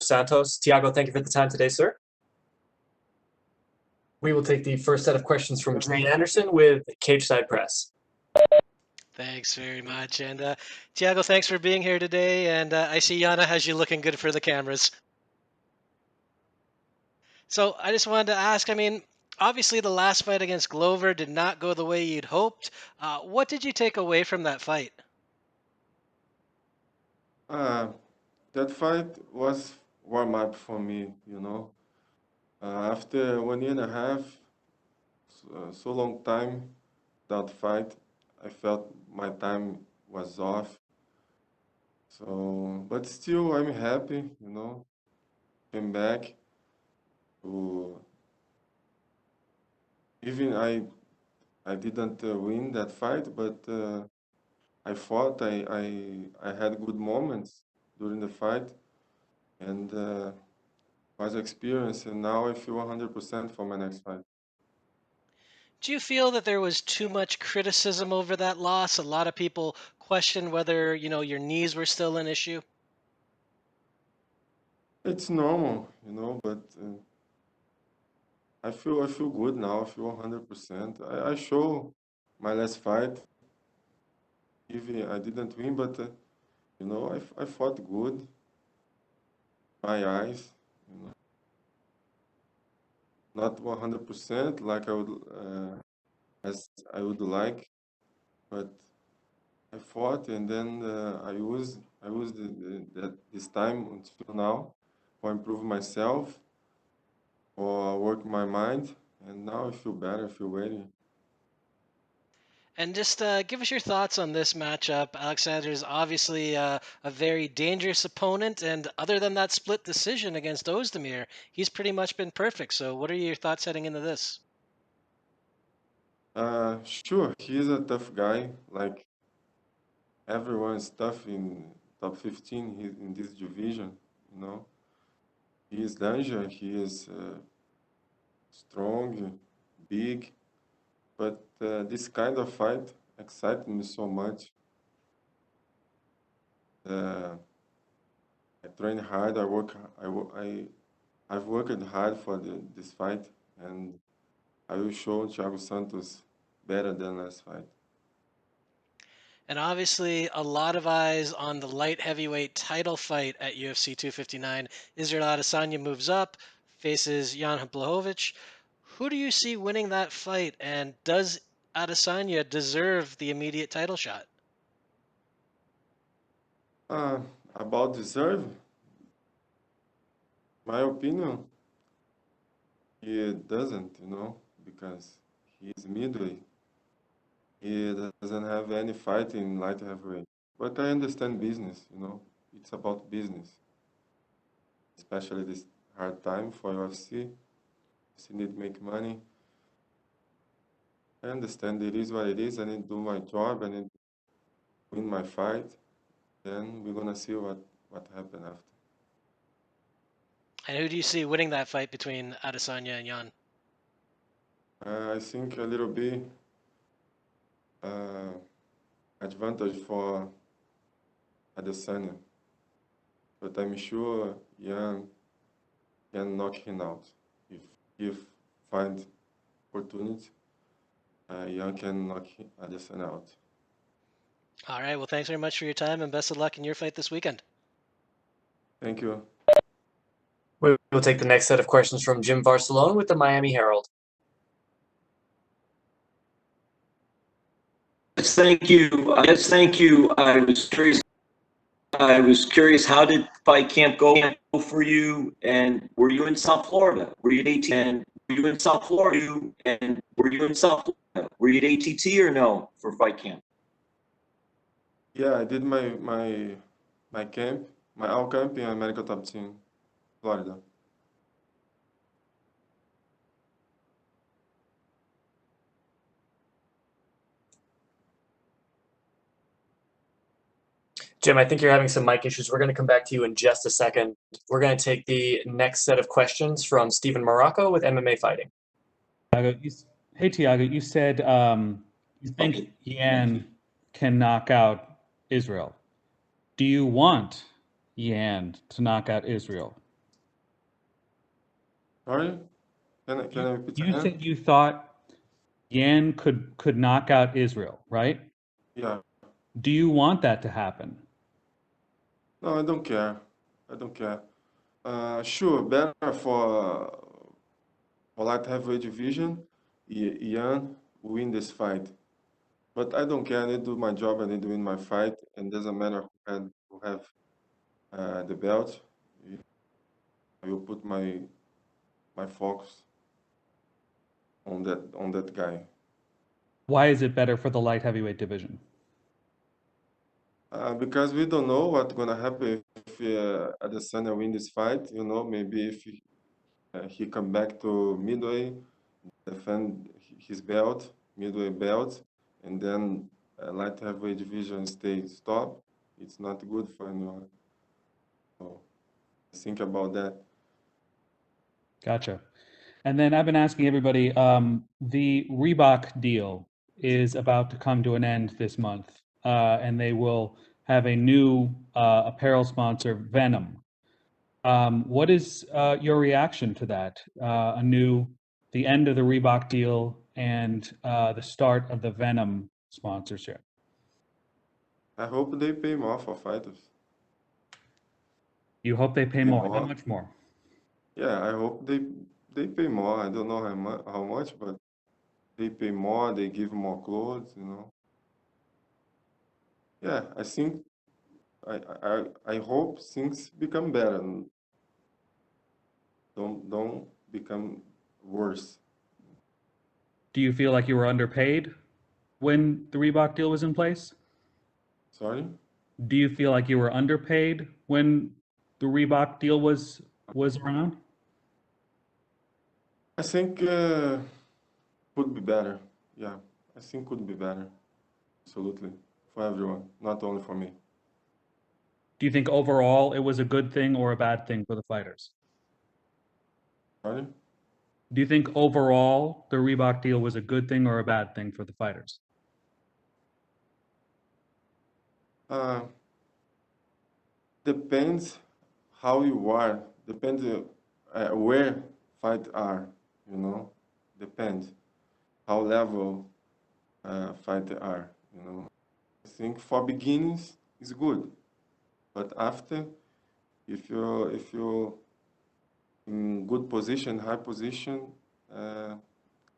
Santos. Thiago, thank you for the time today, sir. We will take the first set of questions from Dre Anderson with Cage Side Press. Thanks very much. And Thiago, thanks for being here today. And I see Yana has you looking good for the cameras. So I just wanted to ask, I mean, obviously the last fight against Glover did not go the way you'd hoped. What did you take away from that fight? That fight was warm up for me, you know. After 1 year and a half, so long time without fight, I felt my time was off. So, but still, I'm happy, you know. Came back to even I didn't win that fight, but I fought. I had good moments during the fight, and was experience. And now I feel 100% for my next fight. Do you feel that there was too much criticism over that loss? A lot of people questioned whether, your knees were still an issue. It's normal, you know, but I feel good now. I feel 100%. I show my last fight. Even I didn't win, but you know, I fought good. My eyes, you know, not 100% like I would as I would like, but I fought, and then I used that this time until now for improve myself, for work my mind, and now I feel better. I feel ready. And just give us your thoughts on this matchup. Alexander is obviously a very dangerous opponent, and other than that split decision against Ozdemir, he's pretty much been perfect. So, what are your thoughts heading into this? Sure, he is a tough guy. Like everyone is tough in top 15 in this division. You know, he is danger. He is strong, big. But this kind of fight excites me so much. Uh, I train hard. I work. I've worked hard for this fight, and I will show Thiago Santos better than last fight. And obviously, a lot of eyes on the light heavyweight title fight at UFC 259. Israel Adesanya moves up, faces Jan Blachowicz. Who do you see winning that fight, and does Adesanya deserve the immediate title shot? Uh, about deserve, my opinion, he doesn't, you know, because he is midway. He doesn't have any fight in light heavyweight. But I understand business, you know. It's about business, especially this hard time for UFC. UFC need to make money. I understand it is what it is. I need to do my job. I need to win my fight. Then we're gonna see what happened after. And who do you see winning that fight between Adesanya and Jan? I think a little bit uh, advantage for Adesanya, but I'm sure Jan can knock him out if find opportunity. Jan can knock Adesanya out. All right. Well, thanks very much for your time, and best of luck in your fight this weekend. Thank you. We will take the next set of questions from Jim Barcelona with the Miami Herald. Yes, thank you. Yes, thank you. I was curious. How did fight camp go for you? And were you in South Florida? Were you at AT? And were you in South Florida? And were you in South Florida? Were you at ATT or no for fight camp? Yeah, I did my camp, my all camp in America Top Team, Florida. Jim, I think you're having some mic issues. We're going to come back to you in just a second. We're going to take the next set of questions from Stephen Morocco with MMA Fighting. Hey, Thiago, you said you think Yan can knock out Israel. Do you want Yan to knock out Israel? Sorry? Can I repeat You again? said you thought Yan could knock out Israel, right? Yeah. Do you want that to happen? No, I don't care. I don't care. Sure, better for light heavyweight division, Ian win this fight. But I don't care. I need to do my job. I need to win my fight, and doesn't matter who have the belt. I will put my focus on that guy. Why is it better for the light heavyweight division? Because we don't know what's gonna happen if Adesanya win this fight. You know, maybe if he come back to midway, defend his belt, midway belt, and then light heavyweight division stay stop. It's not good for anyone. So think about that. Gotcha. And then I've been asking everybody, the Reebok deal is about to come to an end this month, and they will have a new apparel sponsor, Venom. What is your reaction to that? The end of the Reebok deal and the start of the Venom sponsorship. I hope they pay more for fighters. You hope they pay more. How much more? Yeah, I hope they pay more. I don't know how much, but they pay more. They give more clothes. You know. Yeah, I think I hope things become better and don't become worse. Do you feel like you were underpaid when the Reebok deal was in place? Sorry? Do you feel like you were underpaid when the Reebok deal was around? I think could be better. Yeah, I think could be better. Absolutely. For everyone, not only for me. Do you think overall it was a good thing or a bad thing for the fighters? Sorry? Do you think overall the Reebok deal was a good thing or a bad thing for the fighters? Uh, Depends how you are. Depends where fight are. You know, depends how level fight are. You know, I think for beginnings is good, but after, if you in good position, high position,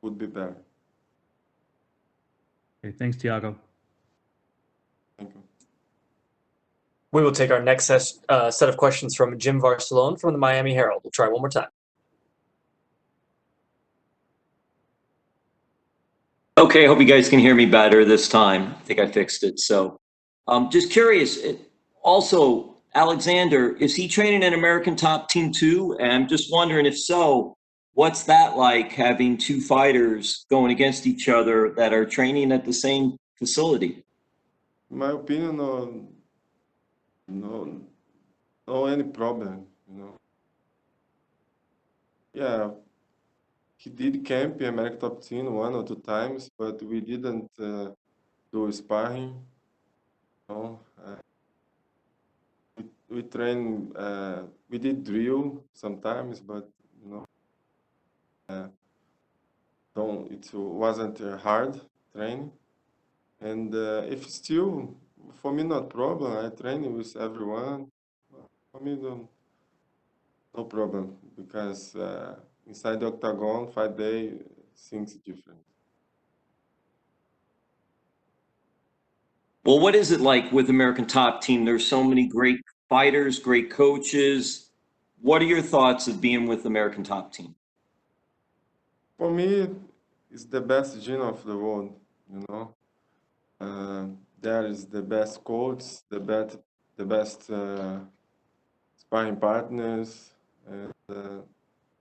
would be better. Okay, thanks, Thiago. Thank you. We will take our next set of questions from Jim Varsalone from the Miami Herald. We'll try one more time. Okay, I hope you guys can hear me better this time. I think I fixed it. So, just curious. Also, Alexander, is he training an American Top Team too? And I'm just wondering if so, what's that like having two fighters going against each other that are training at the same facility? In my opinion, no any problem. You know, yeah, he did camp in American Top Team 1 or 2 times, but we didn't do sparring. You know, we train. We did drill sometimes, but you know, don't. It wasn't hard training. And if still, for me, not problem. I train with everyone. For me, no problem because inside the octagon, 5 day, things different. Well, what is it like with American Top Team? There's so many great fighters, great coaches. What are your thoughts of being with American Top Team? For me, it's the best gym of the world. You know, there is the best coach, the best sparring partners, and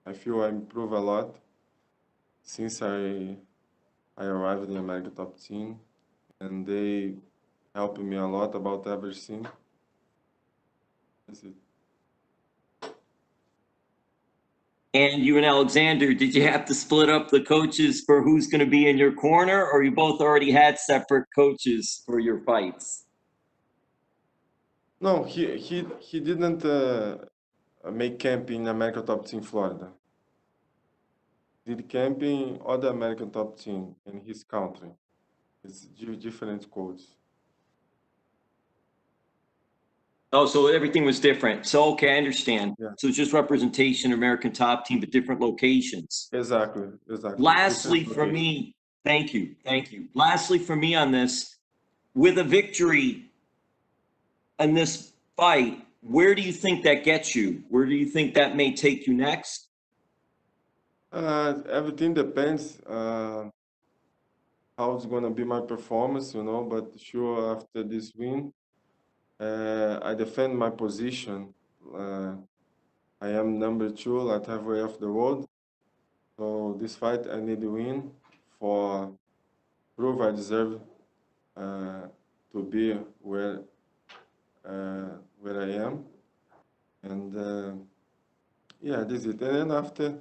I feel I improve a lot since I arrived in American Top Team, and they helped me a lot about everything. That's it. And you and Alexander, did you have to split up the coaches for who's going to be in your corner, or you both already had separate coaches for your fights? No, he didn't make camp in American Top Team Florida. did camping other American top team in his country. It's different codes. Oh, so everything was different. So, okay, I understand. Yeah. So it's just representation, American top team, but different locations. Exactly. Lastly, Different for location. me, thank you. Lastly, for me on this, with a victory in this fight, where do you think that gets you? Where do you think that may take you next? Everything depends how it's gonna be my performance, but sure after this win, I defend my position. I am number 2 light heavyweight of the world. So this fight I need to win for prove I deserve to be where I am. And yeah, this is it. And then after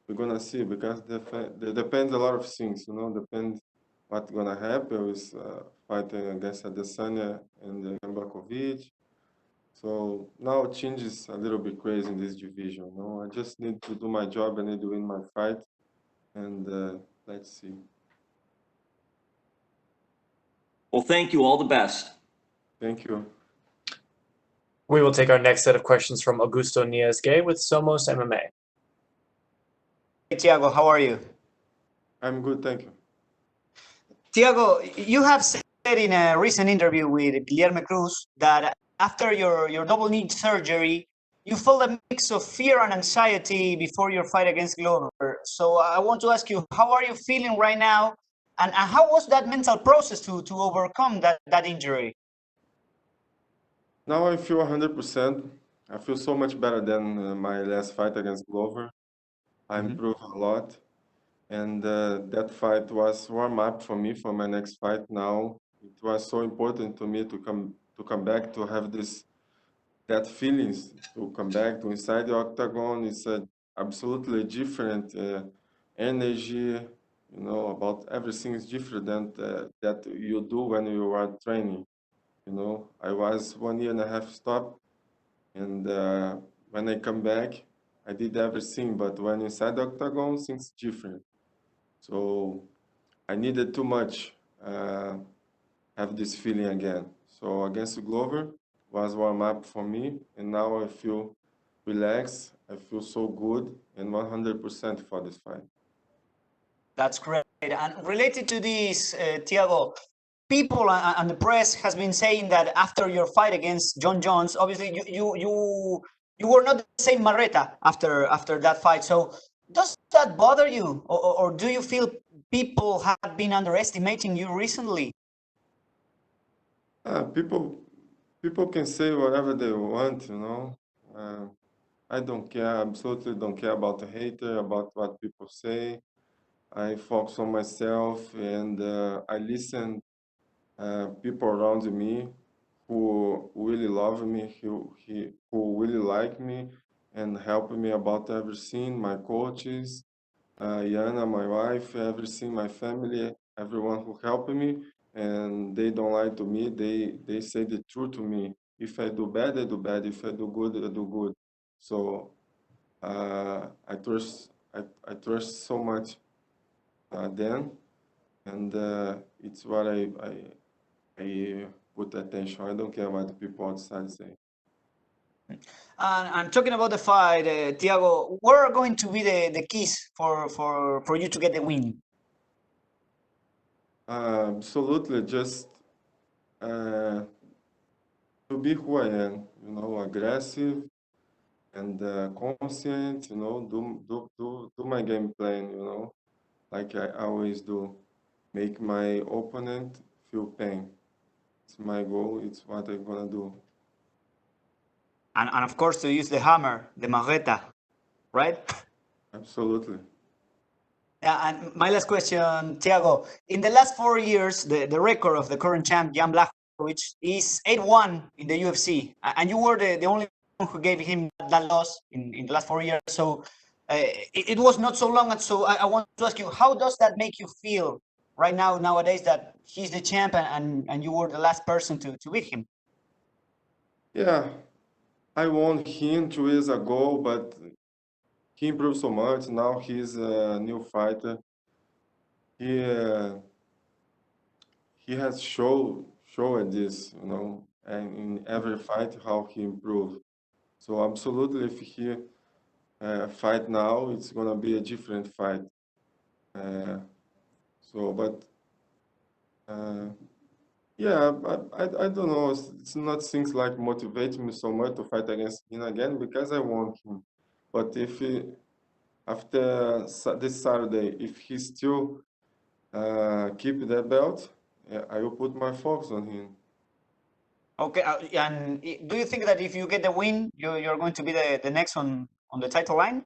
we're gonna see because there depends a lot of things, depends what's gonna happen with fighting against Adesanya and Mbakovic. So now it changes a little bit crazy in this division. I just need to do my job. I need to win my fight, and let's see. Well, thank you. All the best. Thank you. We will take our next set of questions from Augusto Niez-Gay with Somos MMA. Hey, Thiago, how are you? I'm good, thank you. Thiago, you have said in a recent interview with Guilherme Cruz that after your double knee surgery, you felt a mix of fear and anxiety before your fight against Glover. So I want to ask you, how are you feeling right now? And how was that mental process to overcome that injury? Now I feel 100%. I feel so much better than my last fight against Glover. I improved a lot. And that fight was warm up for me for my next fight now. It was so important to me to come back, to have that feelings, to come back to inside the octagon. It's a absolutely different energy, about everything is different than that you do when you are training. I was 1.5 years stop, and when I come back, I did everything, but when inside the octagon, things different. So I needed too much have this feeling again. So against Glover was warm up for me, and now I feel relaxed. I feel so good and 100% for this fight. That's great. And related to this, Thiago, people and the press has been saying that after your fight against John Jones, obviously you were not the same Marreta after that fight. So does that bother you, or do you feel people have been underestimating you recently? People can say whatever they want. I don't care. Absolutely don't care about the hater, about what people say. I focus on myself, and I listen people around me who really love me, who really like me, and help me about everything. My coaches, Yana, my wife, everything, my family, everyone who helped me, and they don't lie to me. They say the truth to me. If I do bad, I do bad. If I do good, I do good. So I trust so much them, and it's what I put attention. I don't care what the people outside say. And talking about the fight, Thiago, what are going to be the keys for you to get the win? Absolutely, just to be who I am, aggressive and conscient, do my game plan, like I always do. Make my opponent feel pain. It's my goal, it's what I'm gonna do. And of course, to use the hammer, the marreta, right? Absolutely. And my last question, Thiago. In the last 4 years, the record of the current champ, Jan Blachowicz, is 8-1 in the UFC. And you were the only one who gave him that loss in the last 4 years. So it was not so long. And so I want to ask you, how does that make you feel right now, nowadays, that he's the champ and you were the last person to beat him? Yeah, I won him 2 years ago, but he improved so much. Now he's a new fighter. He has showed this, you know, and in every fight how he improved. So absolutely, if he fight now, it's gonna be a different fight. But yeah, I don't know. It's not things like motivate me so much to fight against him again because I want him. But if he, after this Saturday, if he still keep that belt, I will put my focus on him. Okay, and do you think that if you get the win, you're going to be the next on the title line?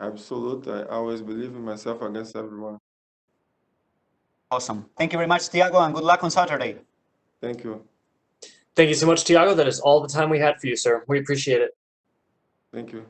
Absolutely. I always believe in myself against everyone. Awesome. Thank you very much, Thiago, and good luck on Saturday. Thank you. Thank you so much, Thiago. That is all the time we had for you, sir. We appreciate it. Thank you.